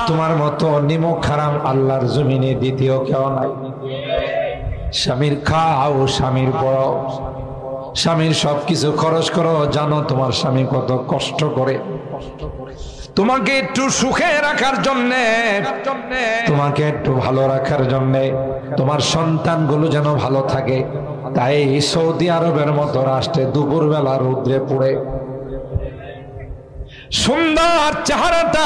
তোমার মতো নিমক হারাম আল্লাহর জমিনে দ্বিতীয় কেউ নাই। স্বামীর খাও, স্বামীর পড়াও, স্বামীর সবকিছু খরচ করো। জানো তোমার স্বামী কত কষ্ট করে তোমাকে একটু সুখে রাখার জন্য, তোমাকে একটু ভালো রাখার জন্য, তোমার সন্তানগুলো যেন ভালো থাকে। তাই সৌদি আরবের মতো রাষ্ট্রে দুপুরবেলা রৌদ্রে পড়ে সুন্দর চেহারাটা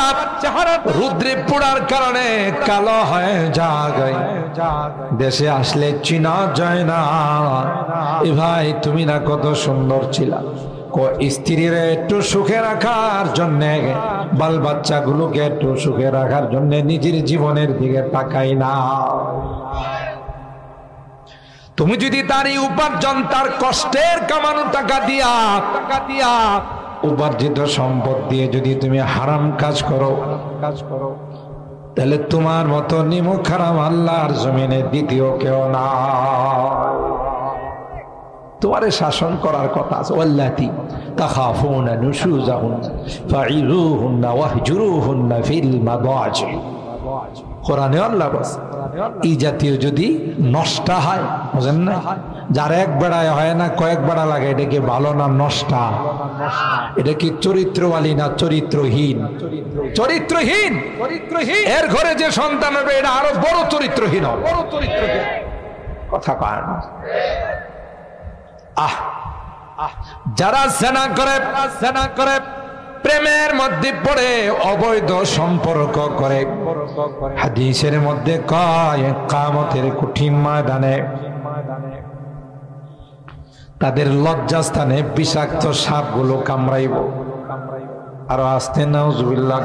রৌদ্রে পড়ার কারণে কালো হয়ে যায়। দেশে আসলে চিনা যায় না। এ ভাই তুমি না কত সুন্দর ছিলা। স্ত্রীর একটু সুখে রাখার জন্য, বাল বাচ্চাগুলোকে একটু সুখে রাখার জন্য নিজের জীবনের দিকে তাকাই না। তুমি যদি তার এই উপার্জন, তার কষ্টের কামানো টাকা দিয়া উপার্জিত সম্পদ দিয়ে যদি তুমি হারাম কাজ করো, তাহলে তোমার মতো নিমক হারাম আল্লাহর জমিনে দ্বিতীয় কেউ না। তোমারে শাসন করার কথা আছে। ওয়াল্লাতি তাখাফুনা নুশুজাহুন্না ফাইযুহুন্না ওয়াহজুরুহুন্না ফিল মাদাজি। কোরআনে আল্লাহ বলেন এই জাতীয় যদি নষ্টা হয়, বুঝেন না, যার এক বেড়ায় হয় না কয়েক বেড়া লাগে, এটা কি ভালো না নষ্টা? এটা কি চরিত্রওয়ালী না চরিত্রহীন? চরিত্রহীন। এর ঘরে যে সন্তান হবে এটা আরো বড় চরিত্রহীন হবে। কথা কয় না। যারা জেনা করে প্রেমের মধ্যে পড়ে অবৈধ সম্পর্ক করে, হাদিসের মধ্যে কয় কিয়ামতের কঠিন ময়দানে তাদের লজ্জাস্থানে বিষাক্ত সাপগুলো কামড়াইব। আরো আসতে নাউজুবিল্লাহ।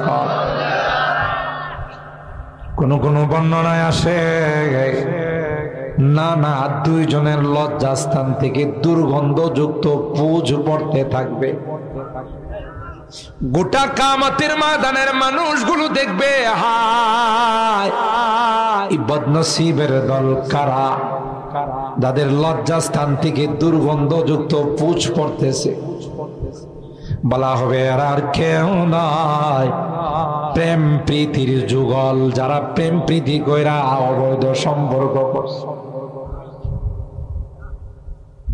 কোন কোন বর্ণনায় আসে না দুইজনের লজ্জাস্থান থেকে দুর্গন্ধযুক্ত পুঁজ পড়তে থাকবে। গোটা কিয়ামতের ময়দানের মানুষগুলো দেখবে হায় এই বদনসিবের দল কারা, যাদের লজ্জাস্থান থেকে দুর্গন্ধযুক্ত পুঁজ পড়তেছে। বলা হবে আর কেউ নয়, প্রেম প্রীতির যুগল, যারা প্রেম প্রীতি কইরা অবৈধ সম্পর্ক করছে।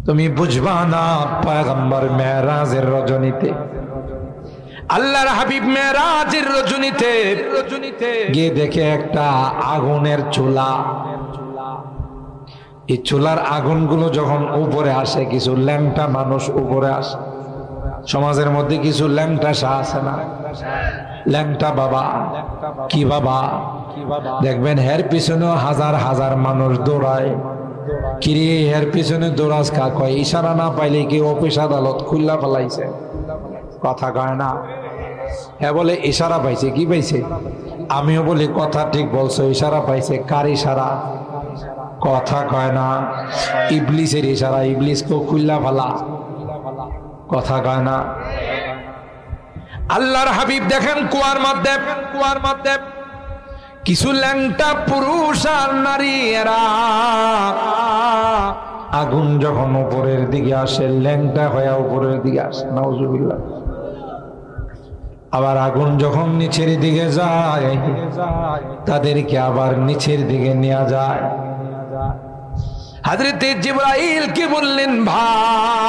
তুমি বুঝবা না, পয়গম্বর মেরাজের রজনীতে, আল্লাহর হাবিব মেরাজের রজনীতে গিয়ে দেখে একটা আগুনের চুলা। এই চুলার আগুনগুলো যখন উপরে আসে, কিছু ল্যাংটা মানুষ উপরে আসে। সমাজের মধ্যে কিছু ল্যাংটা শাহ আছে না, ল্যাংটা বাবা। কি বাবা? দেখবেন হের পিছনে হাজার হাজার মানুষ দৌড়ায়। কিরে হের পিছনে দৌড়াস কা? কয় ইশারা না পাইলে কি অফিস আদালত খুল্লা ফেলাইছে। কথা কয় না। হ্যাঁ বলে ইশারা পাইছে। কি পাইছে? আমিও বলি কথা ঠিক বলছো, ইশারা পাইছে। কার ইশারা? কথা কয় না। ইবলিসের ইশারা, ইবলিসকে খুল্লা ফেলা। কথা কয় না। আল্লাহর হাবিব দেখেন কুয়ার মধ্যে কিছু ল্যাংটা পুরুষ আর নারী, এরা আগুন যখন উপরের দিকে আসে, ল্যাংটা হয়ে উপরের দিকে আসে, নাউজুবিল্লাহ। আবার আগুন যখন নিচের দিকে যায়, তাদেরকে আবার নিচের দিকে নিয়ে যায়। হযরত জিবরাইল কি বললেন, ভাই